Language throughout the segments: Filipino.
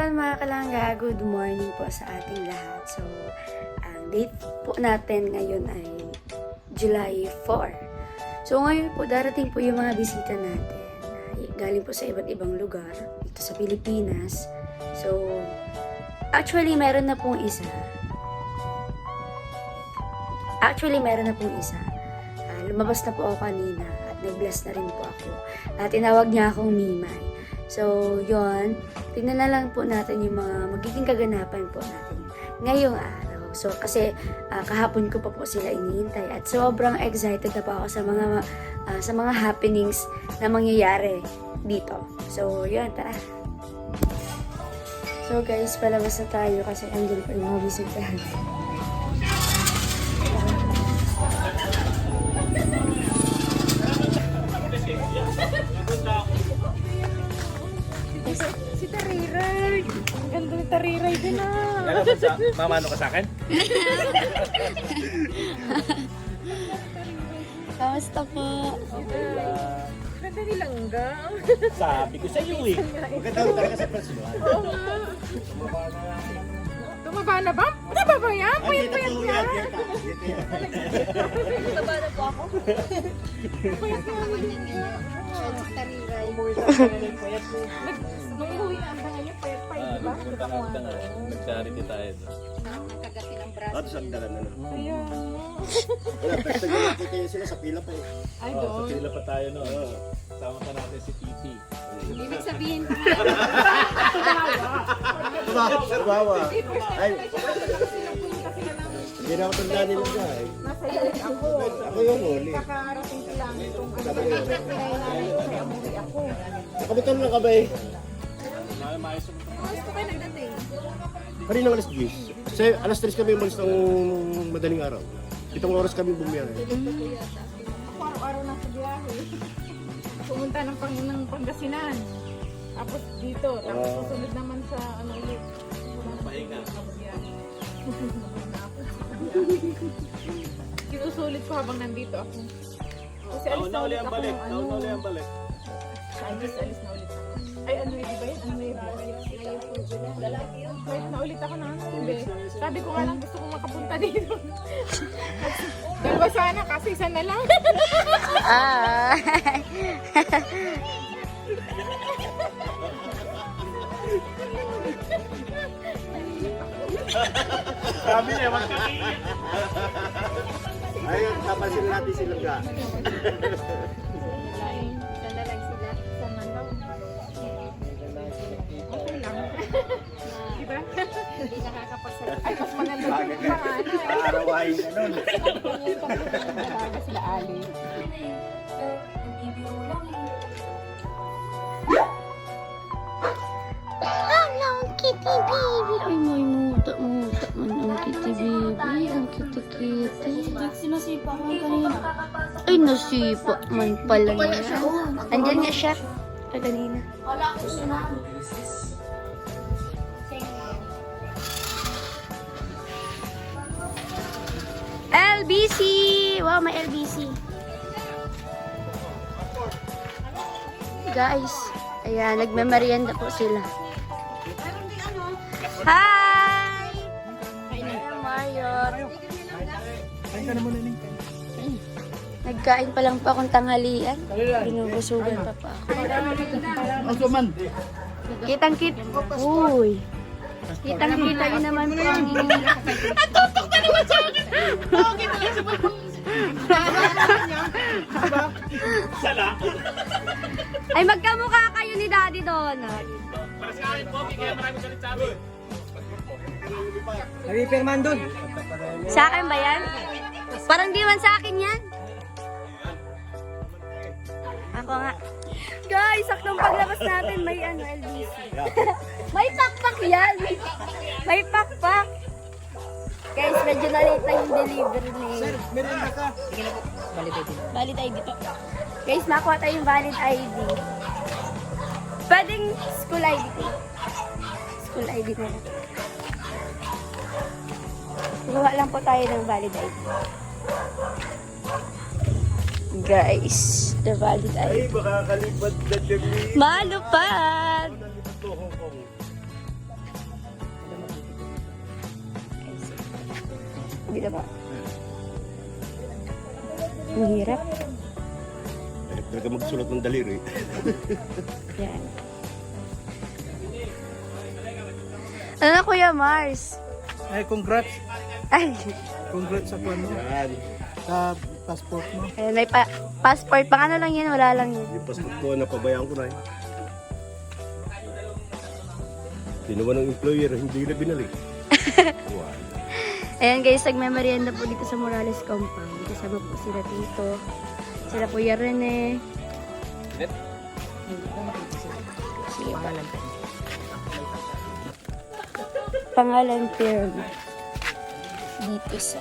yun mga kalangga, good morning po sa ating lahat. So, ang date po natin ngayon ay July 4. So, ngayon po darating po yung mga bisita natin. Galing po sa iba't ibang lugar dito sa Pilipinas. So, actually meron na pong isa. Lumabas na po ako kanina at nag-bless na rin po ako. At tinawag niya akong Mimay. So, yon, tingnan na lang po natin yung mga magiging kaganapan po natin ngayong araw. So, kasi kahapon ko pa po sila iniintay at sobrang excited na po ako sa mga happenings na mangyayari dito. So, yun, tara. So, guys, palabas na tayo kasi andun pa yung mga bisitahan. Si Tariray. Ang ganda ni Tariray din ah. Kaya sa mamano ka sa akin? Kamusta po? Ganda ni Langga. Sabi ko sa iyo eh. Maganda talaga sa personal. Oo nga. Tumaba na ba? Tumaba ba yan? Payat-payat yan. Tumaba na po ako. Nung uwi na ang ngayon, payat-payat, di ba? Punta nga. Nag-charity tayo doon. Tapos ang dala na nun. Ayan. Wala, basta ganyan kita yun sila sa pila pa eh. Ay, Sa doon. pila pa tayo no. Sama pa natin si Titi. Ibig sabihin ko Bawa. Ay, Kasi na lang, hindi na ako tanda nila dyan. nasa ilit ako. Ako yung huli. Kakarating ko lang itong ano na nanay ko, kaya umuwi ako. Nakabitan na ka ba eh? Maayos mo. Gusto kayo nagdating? Kanina alas 10. Kasi alas 3 kami umalis ng madaling araw. 7 oras kami bumiyahe. Ako araw-araw nasa biyahe. Pumunta ng Pangasinan. Tapos dito. Tapos susunod naman sa ano ulit. Pahinga. Sinusulit ko habang nandito ako. Kasi alis Nauna uli ang ako balik. ng Nauna uli ang balik. Alis na ulit ako. Ay, ano yun ba yun? Ano yun? Wait na ulit ako na ano. Hindi. Sabi ko nga lang gusto kong makapunta dito. Dalawa sana kasi isa na lang. Sabi niya, magkakaiyak. Ayun, napansin natin sila ka. Isa na lang sila. Isa na lang. Okay lang. Diba? Hindi nakakapagsalita. Ay, mas maganda yung mga ano eh. Arawain na nun. Talaga sila Ali. ang kitty baby. Ay, may muta-muta man ang kitty baby. Ang kitty-kitty. Sinasipa ko kanina. Ay, nasipa man pala niya. Andyan nga siya. Kanina. LBC! Wow, may LBC. Guys, ayan, nagme-merienda po sila. Hi! Ayan, Mayot. Nagkain pa lang po akong tanghalian. Binubusugan pa po ako. Kitang-kita. Uy. Kitang-kita yun naman po ang Tutok ka naman sa akin! Okay na lang sa Sala. Ay, magkamukha kayo ni Daddy Donald. Para sa akin po, kaya maraming galit sa amin. Nagpipirman doon. Sa akin ba yan? Parang di man sa akin yan. Ako nga. Guys, saktong paglabas natin may ano, LBC. May pakpak yan. May pakpak. Guys, medyo na-late na yung delivery ni... Sir, meron na ka. Valid ID po. Guys, nakuha tayo yung valid ID. Pwedeng school ID po. School ID na lang. Kuha lang po tayo ng valid ID. Guys, the valid ID. Ay, baka kalipad na dyan ni... Malupad! Nalipad to Hong Kong. Hindi na ba? Ang hirap. Hirap talaga magsulat ng daliri. Yan. Ano na, Kuya Mars? Ay, congrats. Ay, Congrats sa ano. Yan. Sa passport mo. ayan, may passport. Baka ano lang yan, wala lang yan. Yung passport ko, napabayaan ko na eh. Kinuha ng employer, hindi na binalik. Wow. Ayan guys, nagmemorienda po dito sa Morales Compound. Kasama po sila Tito. Sila Kuya Rene. Sige pa. Pangalan firm. Dito sa...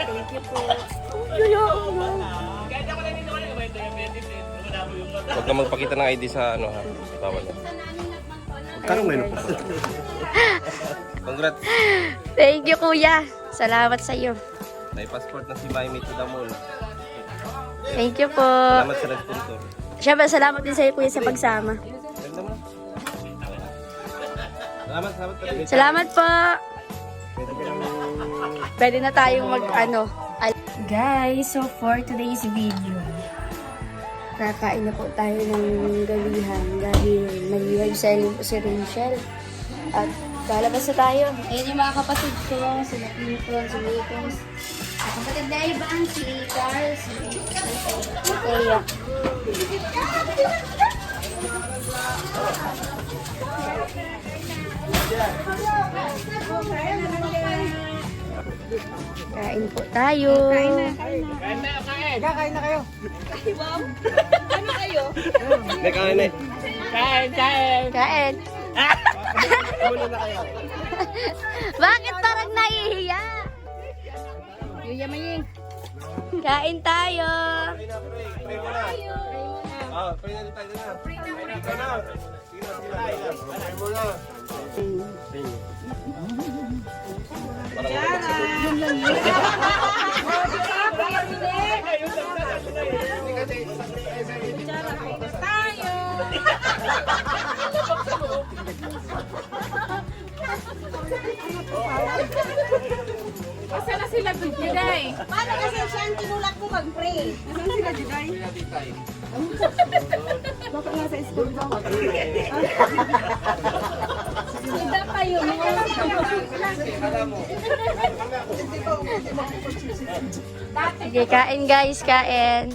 Thank you po. Huwag ka magpakita ng ID sa ano ha. Bawal na. Parang ngayon pa. Congrats. Thank you, Kuya. Salamat sa iyo. May passport na si Maymay to the mall. Thank you po. Salamat sa sponsor. Siyempre, salamat din sa iyo, Kuya, sa pagsama. Ganda mo. Salamat pa rin. Salamat po. Pwede na tayong Guys, so for today's video, kakain na po tayo ng gabihan dahil mag-live selling po si Rachel. At lalabas na tayo. Ayan yung mga kapatid ko, sila Clinton, si Lakers, ang kapatid na Ivan, si Carl, si Thea. Kain po tayo. Kakain na kayo. May kain eh. Kain. Bakit parang nahihiya? Yuyamaying. Kain tayo. Ah, pwede na tayo na. Asa na sila Juday? Paano kasi siya ang tinulak mo mag-pray? Asa sila Juday? Bakit nasa school ba? Hindi kayo. Sige, kain guys, kain.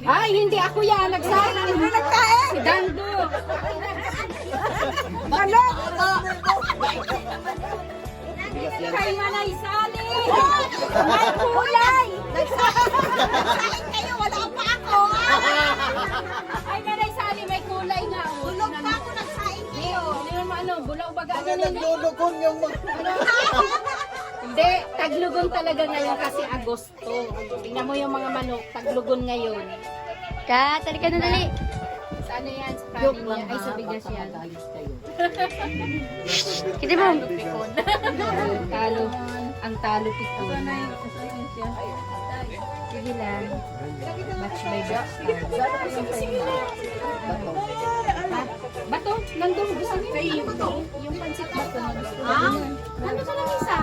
Ay, hindi ako yan. Nagsain. Nagkain! Si Dando. Ano? Kay Manay Sali. May kulay! Nagsasain kayo, wala pa ako! Ay, Manay Sali, may kulay nga. Tulog pa ako, nagsain kayo! Hindi naman ano, bulaw baga nila. Hindi, taglugon talaga ngayon kasi Agosto. Tingnan mo yung mga manok, taglugon ngayon. Kat, halika na dali. Sa ano yan? Sa kanin niya. Ay, sa bigas yan. Kita mo. Pikon. Talo. Ang talo pikon. Sige lang. Batch by batch. Bato? Nandun. Gusto mo yung bato? Yung pansit bato. Nandun ka lang isa.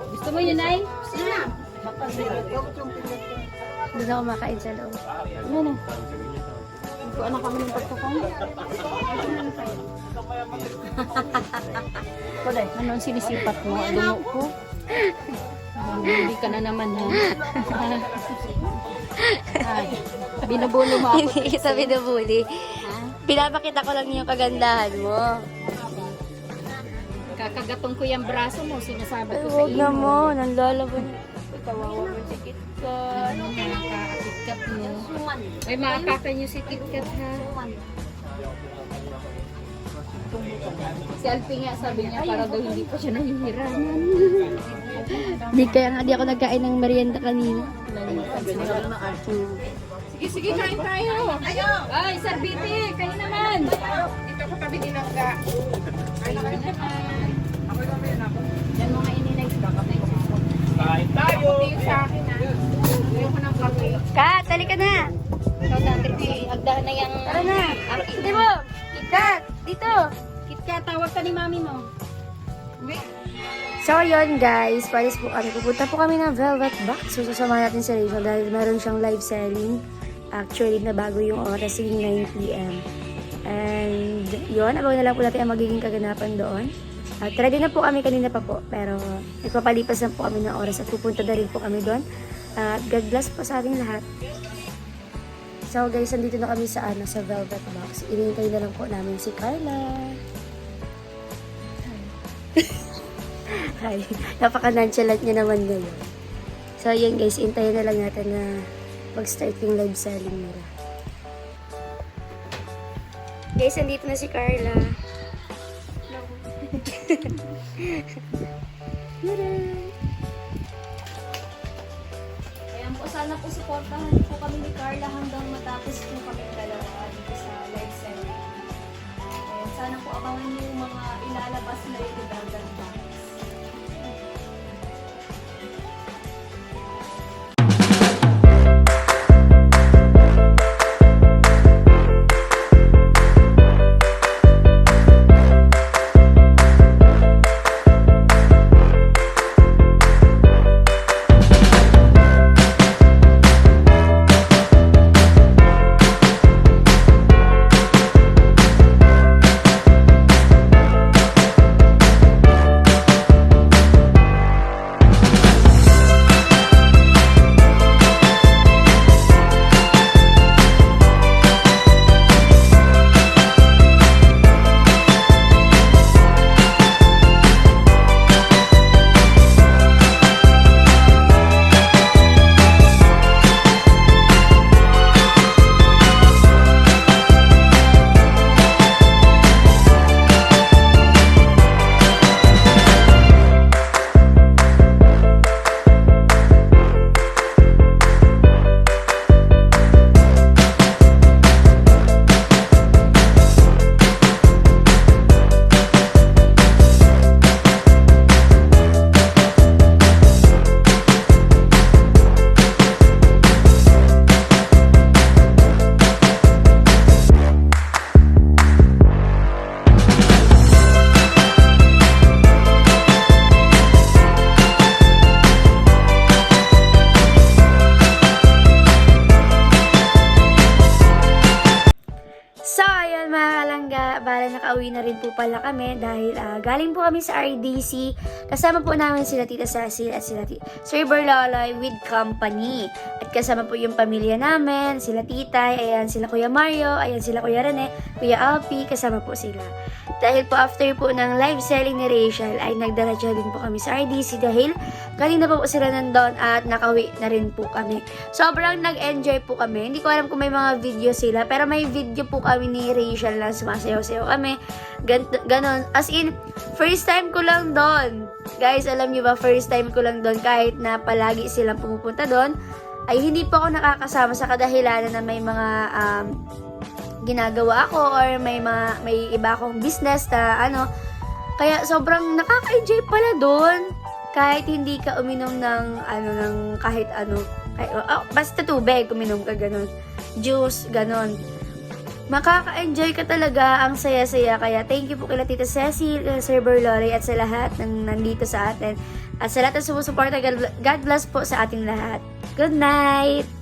Gusto mo yun, Ay? Sina? Doon ako makain sa loob. Ano na? Kuha na kami ng pagkakain. Kuday, ano ang sinisipat mo? Dungo ko? Hindi ka na naman, ha? Ay, binubulo mo ako. Hindi kita binubuli. Pinapakita ko lang yung kagandahan mo. Kakagatong ko yung braso mo, sinasabi Ay, ko sa huwag iyo. na mo. Nandalaban. Kawawa mo si KitKat. Ano mga KitKat mo? Ay, maakakan niyo si KitKat, ha? Si Alfie nga sabi niya para daw hindi pa siya nahihiraman. Di kaya nga di ako nagkain ng merienda kanina. Sige, kain tayo. Ay, Sarbiti, kayo naman. Dito ko tabi dinangga. Kain naman. Yan mga ininay ka kami. Kain tayo! Yung sa akin ha. Ayoko ng kape. Kat, tali ka na. Ikaw dati, agdahan na yung... Tara na. Hindi mo. Kat, dito. KitKat, tawag ka ni mami mo. So, yun guys, palis po kami. Pupunta po kami ng Velvet Box. So, sasama natin si Rachel dahil meron siyang live selling. Actually, na bago yung oras, yung 9 p.m. And, yun, abangan na lang po natin ang magiging kaganapan doon. At ready na po kami kanina pa po, pero nagpapalipas na po kami ng oras at pupunta na rin po kami doon. At God bless po sa ating lahat. So guys, nandito na kami sa Velvet Box. Inintay na lang po namin si Carla. Hi. Napaka-nonchalant niya naman ngayon. So yun guys, intayin na lang natin na mag-start yung live selling nila. Guys, nandito na si Carla. Ayan po, sana po supportahan po kami ni Carla hanggang matapos po kami dalawa dito sa live selling. Ayan, sana po abangan niyo yung mga ilalabas na yung Velvet Box. nakauwi na rin po pala kami dahil galing po kami sa RDC. Kasama po namin sila Tita Cecil at sila Sir Berloloy with company. At kasama po yung pamilya namin, sila Titay, ayan sila Kuya Mario, ayan sila Kuya Rene, Kuya Alpi, kasama po sila. Dahil po after po ng live selling ni Rachel ay nagdiretso din po kami sa RDC dahil kanina po sila nandun at nakauwi na rin po kami. Sobrang nag-enjoy po kami. Hindi ko alam kung may mga video sila pero may video po kami ni Rachel na sumasayaw-sayaw kami. Ganon. As in, first time ko lang doon. Guys, alam niyo ba, first time ko lang doon kahit na palagi silang pumupunta doon ay hindi pa ako nakakasama sa kadahilanan na may mga ginagawa ako or may iba akong business na kaya sobrang nakaka-enjoy pala doon kahit hindi ka uminom ng kahit basta tubig, uminom ka ganon, juice, ganon, makaka-enjoy ka talaga, ang saya-saya. Kaya thank you po kila Tita Cecil, Sir Berloloy at sa lahat ng nandito sa atin at sa lahat ng sumusuporta. God bless po sa ating lahat. Good night!